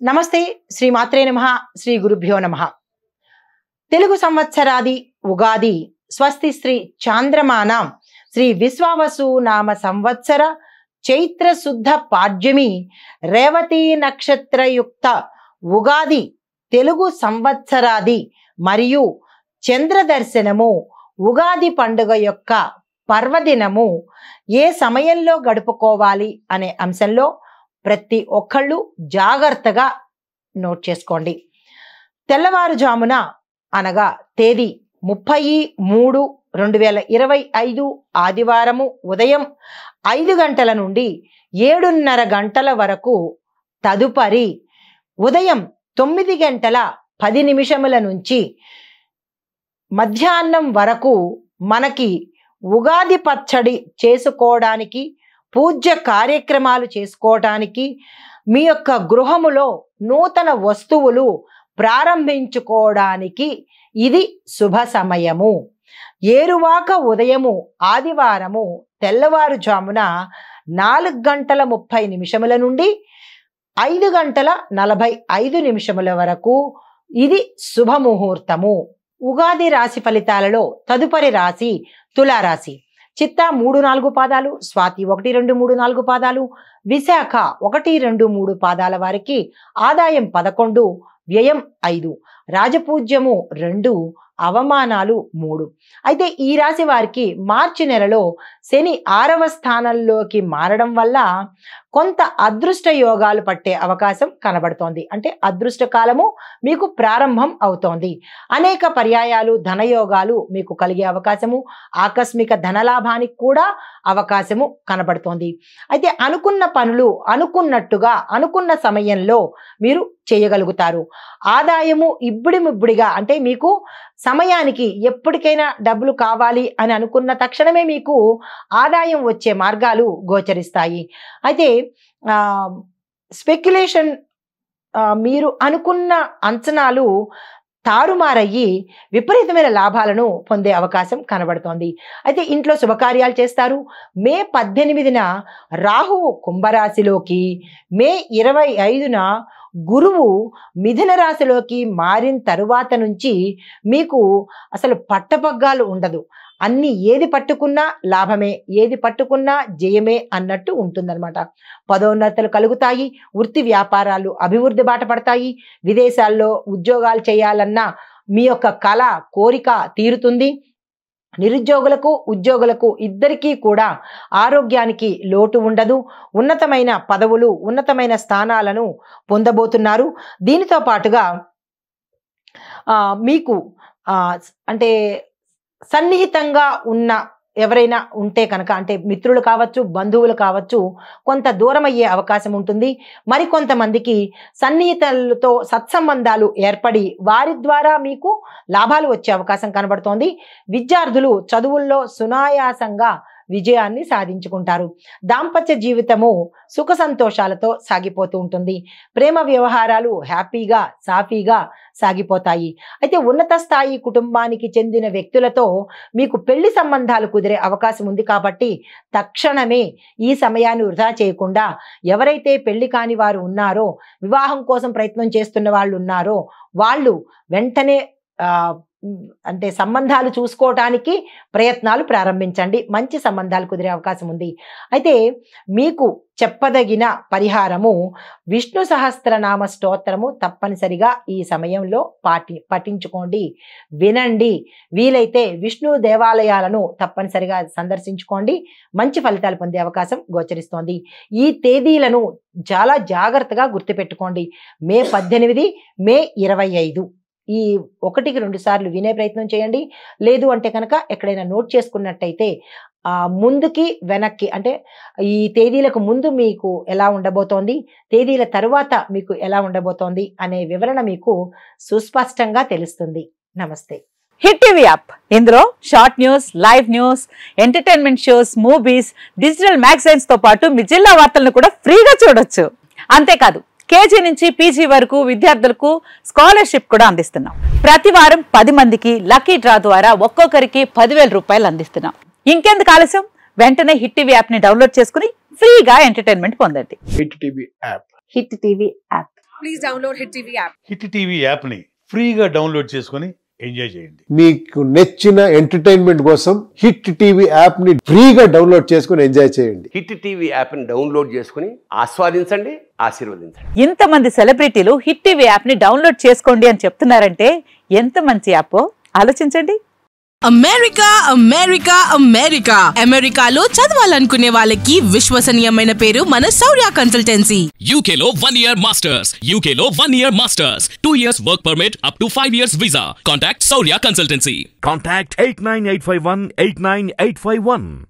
నమస్తే శ్రీ మాత్రే నమః శ్రీ గురుభ్యో నమః తెలుగు సంవత్సరాది ఉగాది స్వస్తి శ్రీ చాంద్రమానం శ్రీ విశ్వావసు నామ సంవత్సర చైత్ర శుద్ధ పాడ్యమి రేవతి నక్షత్రయుక్త ఉగాది తెలుగు సంవత్సరాది మరియు చంద్ర దర్శనము ఉగాది పండుగ యొక్క పర్వదినము ఏ సమయంలో గడుపుకోవాలి అనే అంశంలో ప్రతి ఒక్కళ్ళు జాగ్రత్తగా నోట్ చేసుకోండి. తెల్లవారుజామున అనగా తేదీ 30/3/2025 ఆదివారము ఉదయం 5 గంటల నుండి 7:30 గంటల వరకు, తదుపరి ఉదయం 9:10 నుంచి మధ్యాహ్నం వరకు మనకి ఉగాది పచ్చడి చేసుకోవడానికి, పూజ్య కార్యక్రమాలు చేసుకోవడానికి, మీ యొక్క గృహములో నూతన వస్తువులు ప్రారంభించుకోవడానికి ఇది శుభ సమయము. ఏరువాక ఉదయము ఆదివారము తెల్లవారుజామున 4:30 నుండి 5:45 వరకు ఇది శుభముహూర్తము. ఉగాది రాశి ఫలితాలలో తదుపరి రాశి తులారాశి. చిత్త 3-4 పాదాలు, స్వాతి 1-2-3-4 పాదాలు, విశాఖ 1-2-3 పాదాల వారికి ఆదాయం 11, వ్యయం 5, రాజపూజ్యము 2, అవమానాలు 3. అయితే ఈ రాశి వారికి మార్చి నెలలో శని 6వ స్థానంలోకి మారడం వల్ల కొంత అదృష్ట యోగాలు పట్టే అవకాశం కనబడుతోంది. అంటే అదృష్ట కాలము మీకు ప్రారంభం అవుతోంది. అనేక పర్యాయాలు ధనయోగాలు మీకు కలిగే అవకాశము, ఆకస్మిక ధనలాభానికి కూడా అవకాశము కనబడుతోంది. అయితే అనుకున్న పనులు అనుకున్నట్టుగా అనుకున్న సమయంలో మీరు చేయగలుగుతారు. ఆదాయము ఇబ్బడిముబ్బడిగా, అంటే మీకు సమయానికి ఎప్పటికైనా డబ్బులు కావాలి అని అనుకున్న తక్షణమే మీకు ఆదాయం వచ్చే మార్గాలు గోచరిస్తాయి. అయితే స్పెక్యులేషన్, మీరు అనుకున్న అంచనాలు తారుమారయ్యి విపరీతమైన లాభాలను పొందే అవకాశం కనబడుతోంది. అయితే ఇంట్లో శుభకార్యాలు చేస్తారు. మే 18న రాహువు కుంభరాశిలోకి, మే 25న గురువు మిథున రాశిలోకి మారిన తరువాత నుంచి మీకు అసలు పట్టపగ్గాలు ఉండదు. అన్ని ఏది పట్టుకున్నా లాభమే, ఏది పట్టుకున్నా జయమే అన్నట్టు ఉంటుందన్నమాట. పదోన్నతులు కలుగుతాయి, వృత్తి వ్యాపారాలు అభివృద్ధి బాట పడతాయి, విదేశాల్లో ఉద్యోగాలు చేయాలన్న మీ యొక్క కళ కోరిక తీరుతుంది. నిరుద్యోగులకు ఉద్యోగులకు ఇద్దరికీ కూడా ఆరోగ్యానికి లోటు ఉండదు. ఉన్నతమైన పదవులు, ఉన్నతమైన స్థానాలను పొందబోతున్నారు. దీనితో పాటుగా మీకు అంటే సన్నిహితంగా ఉన్న ఎవరైనా ఉంటే కనుక, అంటే మిత్రులు కావచ్చు, బంధువులు కావచ్చు, కొంత దూరం అయ్యే అవకాశం ఉంటుంది. మరికొంతమందికి సన్నిహితులతో సత్సంబంధాలు ఏర్పడి వారి ద్వారా మీకు లాభాలు వచ్చే అవకాశం కనబడుతోంది. విద్యార్థులు చదువుల్లో సునాయాసంగా విజయాన్ని సాధించుకుంటారు. దాంపత్య జీవితము సుఖ సంతోషాలతో సాగిపోతూ ఉంటుంది. ప్రేమ వ్యవహారాలు హ్యాపీగా సాఫీగా సాగిపోతాయి. అయితే ఉన్నత స్థాయి కుటుంబానికి చెందిన వ్యక్తులతో మీకు పెళ్లి సంబంధాలు కుదిరే అవకాశం ఉంది. కాబట్టి తక్షణమే ఈ సమయాన్ని వృధా చేయకుండా, ఎవరైతే పెళ్లి కాని వారు ఉన్నారో, వివాహం కోసం ప్రయత్నం చేస్తున్న వాళ్ళు ఉన్నారో, వాళ్ళు వెంటనే అంటే సంబంధాలు చూసుకోవటానికి ప్రయత్నాలు ప్రారంభించండి. మంచి సంబంధాలు కుదిరే అవకాశం ఉంది. అయితే మీకు చెప్పదగిన పరిహారము విష్ణు సహస్రనామ స్తోత్రము తప్పనిసరిగా ఈ సమయంలో పఠించుకోండి, వినండి. వీలైతే విష్ణు దేవాలయాలను తప్పనిసరిగా సందర్శించుకోండి. మంచి ఫలితాలు పొందే అవకాశం గోచరిస్తోంది. ఈ తేదీలను చాలా జాగ్రత్తగా గుర్తుపెట్టుకోండి. మే 18, మే 25 ఈ 1-2 సార్లు వినే ప్రయత్నం చేయండి. లేదు అంటే కనుక ఎక్కడైనా నోట్ చేసుకున్నట్టయితే ముందుకి వెనక్కి, అంటే ఈ తేదీలకు ముందు మీకు ఎలా ఉండబోతోంది, తేదీల తరువాత మీకు ఎలా ఉండబోతోంది అనే వివరణ మీకు సుస్పష్టంగా తెలుస్తుంది. నమస్తే. హిట్ టీవీ యాప్, ఇందులో short news, live news, entertainment shows, movies, digital magazines తో పాటు మీ జిల్లా వార్తలను కూడా ఫ్రీగా చూడొచ్చు. అంతేకాదు కేజీ నుంచి పీజీ వరకు విద్యార్థులకు స్కాలర్షిప్ కూడా అందిస్తున్నాం. ప్రతి వారం 10 మందికి లక్కీ డ్రా ద్వారా ఒక్కొక్కరికి 10,000 రూపాయలు అందిస్తున్నాం. ఇంకెందుకు ఆలస్యం, వెంటనే హిట్ టీవీ యాప్ ని డౌన్లోడ్ చేసుకుని ఫ్రీగా ఎంటర్టైన్మెంట్ పొందండి. Hit TV app. Hit TV app. Please download Hit TV app. Hit TV యాప్ని ఫ్రీగా డౌన్లోడ్ చేసుకొని ఎంజాయ్ చేయండి. మీకు నచ్చిన ఎంటర్టైన్మెంట్ కోసం హిట్ టీవీ యాప్ ని ఫ్రీగా డౌన్లోడ్ చేసుకుని ఎంజాయ్ చేయండి. హిట్ టీవీ యాప్ని డౌన్లోడ్ చేసుకుని ఆస్వాదించండి, ఆశీర్వదించండి. ఇంతమంది సెలబ్రిటీలు హిట్ టీవీ యాప్ ని డౌన్లోడ్ చేసుకోండి అని చెప్తున్నారంటే ఎంత మంచి యాప్ ఆలోచించండి. అమెరికా అమెరికా అమెరికా అమెరికాలో చదవాలనుకునే వాళ్ళకి విశ్వసనీయమైన పేరు మన శౌర్య కన్సల్టెన్సీ. UK లో 1 year masters, UK లో 1 year masters, 2 years work permit up to 5 years visa. Contact Saurya Consultancy. Contact 89851 89851.